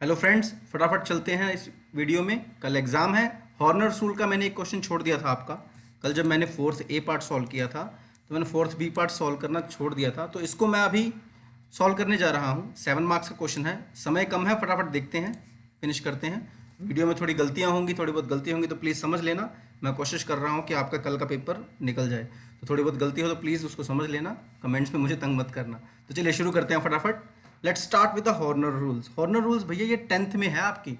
Hello friends, फटाफट चलते हैं इस वीडियो में। कल एग्जाम है। हॉर्नर रूल का मैंने एक क्वेश्चन छोड़ दिया था आपका। कल जब मैंने फोर्थ ए पार्ट सॉल्व किया था तो मैंने फोर्थ बी पार्ट सॉल्व करना छोड़ दिया था, तो इसको मैं अभी सॉल्व करने जा रहा हूँ। 7 मार्क्स का क्वेश्चन है, समय कम है, फटाफट देखते हैं, फिनिश करते हैं। वीडियो में थोड़ी गलतियाँ होंगी, थोड़ी बहुत गलती होंगी तो प्लीज़ समझ लेना। मैं कोशिश कर रहा हूँ कि आपका कल का पेपर निकल जाए, तो थोड़ी बहुत गलती हो तो प्लीज़ उसको समझ लेना। कमेंट्स में मुझे तंग मत करना। तो चलिए शुरू करते हैं फटाफट। Let's start with the Horner rules. Horner rules भैया ये 10th में है आपकी,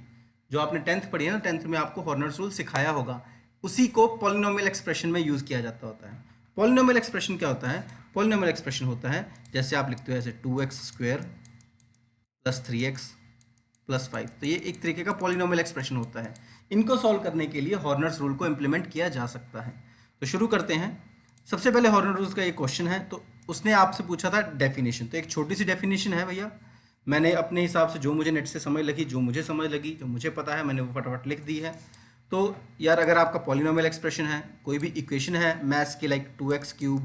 जो आपने 10th पढ़ी है ना, 10th में आपको हॉर्नर रूल सिखाया होगा। उसी को पॉलिनोमियल एक्सप्रेशन में यूज़ किया जाता होता है। पॉलिनोमियल एक्सप्रेशन क्या होता है? पॉलिनोमियल एक्सप्रेशन होता है जैसे आप लिखते हो ऐसे 2x² + 3x + 5। तो ये एक तरीके का पॉलिनोमियल एक्सप्रेशन होता है। इनको सॉल्व करने के लिए हॉर्नर्स रूल को इम्प्लीमेंट किया जा सकता है। तो शुरू करते हैं। सबसे पहले हॉर्नर रूल्स का एक क्वेश्चन है, तो उसने आपसे पूछा था डेफिनेशन। तो एक छोटी सी डेफिनेशन है भैया, मैंने अपने हिसाब से जो मुझे नेट से समझ लगी, जो मुझे समझ लगी, जो मुझे पता है, मैंने वो फटाफट लिख दी है। तो यार अगर आपका पॉलिनोमियल एक्सप्रेशन है, कोई भी इक्वेशन है मैथ्स की, लाइक 2x³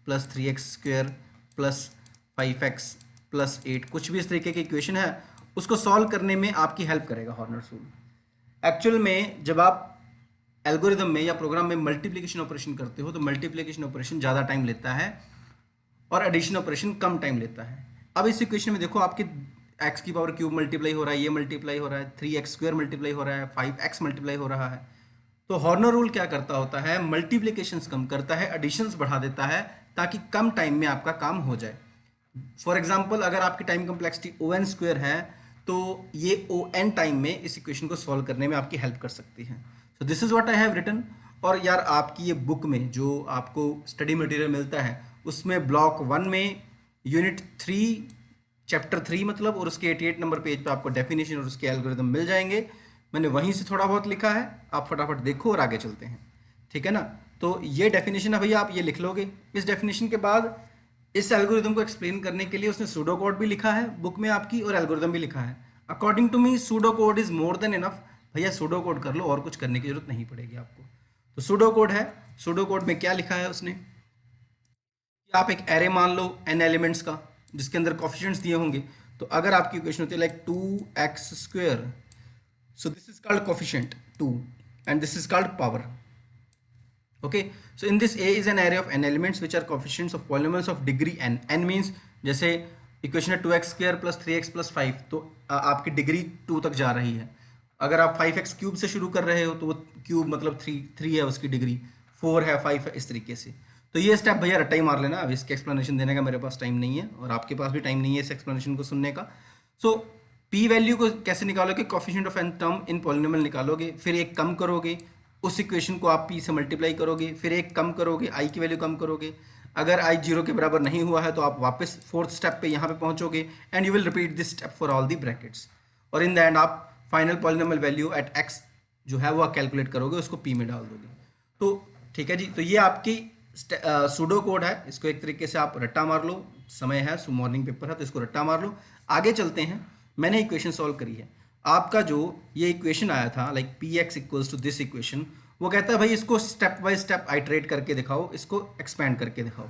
+ 3x² + 5x + 8, कुछ भी इस तरीके की इक्वेशन है, उसको सॉल्व करने में आपकी हेल्प करेगा हॉर्नर्स रूल। एक्चुअल में जब आप एल्गोरिदम में या प्रोग्राम में मल्टीप्लिकेशन ऑपरेशन करते हो तो मल्टीप्लिकेशन ऑपरेशन ज़्यादा टाइम लेता है और एडिशन ऑपरेशन कम टाइम लेता है। अब इस इक्वेशन में देखो, आपके x³ मल्टीप्लाई हो रहा है, ये मल्टीप्लाई हो रहा है, 3x² मल्टीप्लाई हो रहा है, 5x मल्टीप्लाई हो रहा है। तो हॉर्नर रूल क्या करता होता है? मल्टीप्लिकेशंस कम करता है, एडिशंस बढ़ा देता है, ताकि कम टाइम में आपका काम हो जाए। फॉर एग्जाम्पल अगर आपकी टाइम कम्प्लेक्सिटी ON² है, तो ये ON टाइम में इस इक्वेशन को सॉल्व करने में आपकी हेल्प कर सकती है। So this is what I have written. और यार आपकी ये बुक में जो आपको स्टडी मटेरियल मिलता है, उसमें ब्लॉक 1 में यूनिट 3 चैप्टर 3 मतलब, और उसके 88 नंबर पेज पे आपको डेफिनेशन और उसके एल्गोरिदम मिल जाएंगे। मैंने वहीं से थोड़ा बहुत लिखा है, आप फटाफट देखो और आगे चलते हैं। ठीक है ना? तो ये डेफिनेशन है भैया, आप ये लिख लोगे। इस डेफिनेशन के बाद इस एल्गोरिदम को एक्सप्लेन करने के लिए उसने सूडो कोड भी लिखा है बुक में आपकी, और एल्गोरिदम भी लिखा है। According to me pseudo code is more than enough. भैया सूडो कोड कर लो, और कुछ करने की जरूरत नहीं पड़ेगी आपको। तो सूडो कोड है। सूडो कोड में क्या लिखा है उसने कि आप एक एरे मान लो n एलिमेंट्स का, जिसके अंदर कोफिशिएंट्स दिए होंगे। तो अगर आपकी इक्वेशन होती है like 2x², so this is called coefficient 2 and this is called power. Okay, so in this A is an array of n elements which are coefficients of polynomials of degree n. n means जैसे equation है 2x² + 3x + 5, तो आपकी degree 2 तक जा रही है। अगर आप 5x³ से शुरू कर रहे हो तो वो क्यूब मतलब 3 है, उसकी डिग्री 4 है, 5 है, इस तरीके से। तो ये स्टेप भैया रट्टा ही मार लेना। अब इसके एक्सप्लेनेशन देने का मेरे पास टाइम नहीं है, और आपके पास भी टाइम नहीं है इस एक्सप्लेनेशन को सुनने का। सो पी वैल्यू को कैसे निकालोगे? Coefficient of n term in polynomial निकालोगे, फिर एक कम करोगे, उस इक्वेशन को आप p से मल्टीप्लाई करोगे, फिर एक कम करोगे, i की वैल्यू कम करोगे। अगर i 0 के बराबर नहीं हुआ है तो आप वापस फोर्थ स्टेप पे यहाँ पे पहुँचोगे, and you will repeat this step for all the brackets. और इन द एंड आप final polynomial value at x जो है वो कैलकुलेट करोगे, उसको p में डाल दोगे। तो ठीक है जी, तो ये आपकी सूडो कोड है। इसको एक तरीके से आप रट्टा मार लो, समय है, मॉर्निंग पेपर है, तो इसको रट्टा मार लो। आगे चलते हैं। मैंने इक्वेशन सॉल्व करी है। आपका जो ये इक्वेशन आया था like px equals to this equation, वो कहता है भाई इसको स्टेप बाय स्टेप आइटरेट करके दिखाओ, इसको एक्सपैंड करके दिखाओ।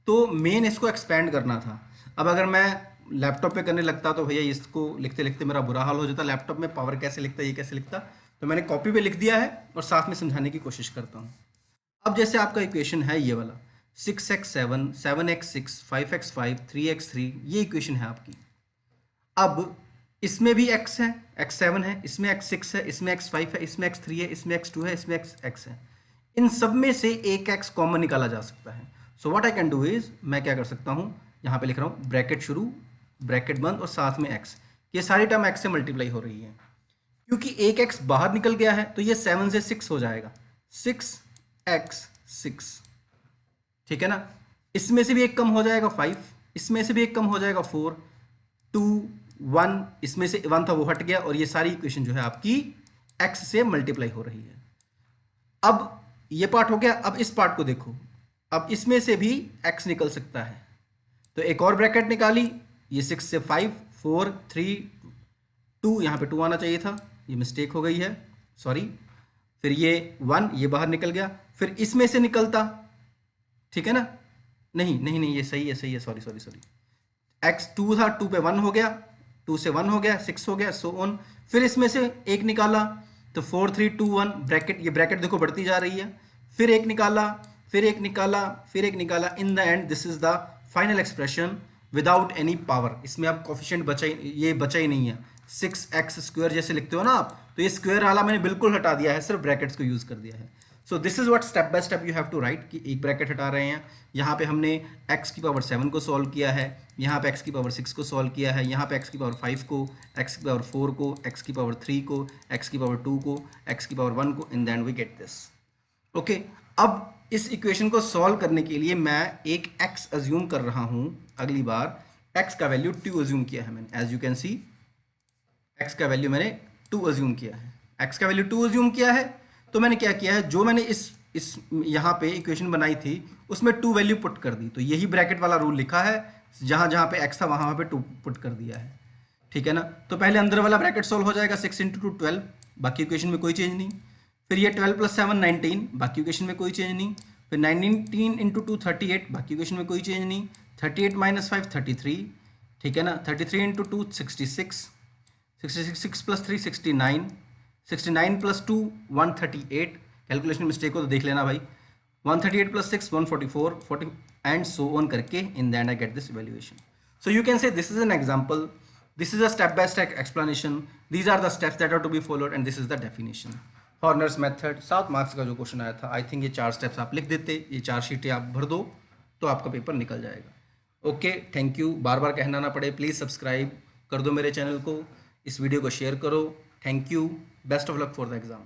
तो मेन इसको एक्सपैंड करना था। अब अगर मैं लैपटॉप पे करने लगता तो भैया इसको लिखते लिखते मेरा बुरा हाल हो जाता। लैपटॉप में पावर कैसे लिखता, ये कैसे लिखता। तो मैंने कॉपी पे लिख दिया है और साथ में समझाने की कोशिश करता हूँ। अब जैसे आपका इक्वेशन है ये वाला 6x7 7x6 5x5 3x3, ये इक्वेशन है आपकी। अब इसमें भी x है, x7 है, इसमें x6 है, इसमें x5 है, इसमें x3 है, इसमें x2 है, इसमें x है। इन सब में से एक x कॉमन निकाला जा सकता है। So what I can do is, मैं क्या कर सकता हूँ, यहाँ पे लिख रहा हूँ ब्रैकेट शुरू, ब्रैकेट बंद, और साथ में x। ये सारी टर्म x से मल्टीप्लाई हो रही है। क्योंकि एक x बाहर निकल गया है तो ये 7 से 6 हो जाएगा, 6x6। ठीक है ना? इसमें से भी एक कम हो जाएगा 5, इसमें से भी एक कम हो जाएगा 4, 2 1, इसमें से 1 था वो हट गया, और ये सारी इक्वेशन जो है आपकी x से मल्टीप्लाई हो रही है। अब ये पार्ट हो गया। अब इस पार्ट को देखो, अब इसमें से भी x निकल सकता है। तो एक और ब्रैकेट निकाली, ये 6 से 5 4 3 2, यहाँ पे 2 आना चाहिए था, ये मिस्टेक हो गई है, सॉरी। फिर ये 1, ये बाहर निकल गया, फिर इसमें से निकलता, ठीक है ना? नहीं नहीं नहीं, ये सही है, सही है, सॉरी सॉरी सॉरी। x2 था, 2 पे 1 हो गया, 2 से 1 हो गया, 6 हो गया, सो ऑन। फिर इसमें से एक निकाला तो 4 3 2 1 ब्रैकेट, ये ब्रैकेट देखो बढ़ती जा रही है। फिर एक निकाला, फिर एक निकाला, फिर एक निकाला। इन the and this is the final expression without any power. इसमें अब कोफिशिएंट बचा ही, ये बचा ही नहीं है। 6x² जैसे लिखते हो ना आप, तो ये स्क्वायर वाला मैंने बिल्कुल हटा दिया है, सिर्फ ब्रैकेट्स को यूज कर दिया है। So this is what step by step you have to write, कि एक ब्रैकेट हटा रहे हैं, यहाँ पे हमने x की पावर 7 को सॉल्व किया है, यहाँ पे x की पावर 6 को सॉल्व किया है, यहाँ पे x की पावर 5 को, x की पावर 4 को, x की पावर 3 को, x की पावर 2 को, x की पावर 1 को, in the end we get this. Okay, अब इस इक्वेशन को सॉल्व करने के लिए मैं एक x अज्यूम कर रहा हूँ। अगली बार x का वैल्यू 2 अज्यूम किया है मैंने, as you can see x का वैल्यू मैंने 2 अज्यूम किया है। x का वैल्यू 2 अज्यूम किया है, तो मैंने क्या किया है, जो मैंने इस यहाँ पे इक्वेशन बनाई थी उसमें 2 वैल्यू पुट कर दी। तो यही ब्रैकेट वाला रूल लिखा है, जहाँ जहाँ पे x था वहाँ पे 2 पुट कर दिया है, ठीक है ना। तो पहले अंदर वाला ब्रैकेट सॉल्व हो जाएगा, 6 × 2 12, बाकी इक्वेशन में कोई चेंज नहीं। फिर ये 12 + 7 19, बाकी इक्वेशन में कोई चेंज नहीं। फिर 19 × 2 38, बाकी इक्वेशन में कोई चेंज नहीं। 38 - 5 33, ठीक है ना। 33 × 2 66, 66 + 3 69, 69 + 2 138, कैलकुलेशन मिस्टेक हो तो देख लेना भाई। 138 + 6 144, 40 एंड सो ऑन करके in the end I get this evaluation. So you can say this is an example, this is a step by step explanation, these are the steps that are to be followed and this is the definition. Horner's method 7 marks का जो question आया था, I think ये 4 steps आप लिख देते, ये 4 शीटें आप भर दो तो आपका पेपर निकल जाएगा। Okay, thank you. बार बार कहना ना पड़े, प्लीज़ सब्सक्राइब कर दो मेरे चैनल को, इस वीडियो को शेयर करो। Thank you, best of luck for the exam.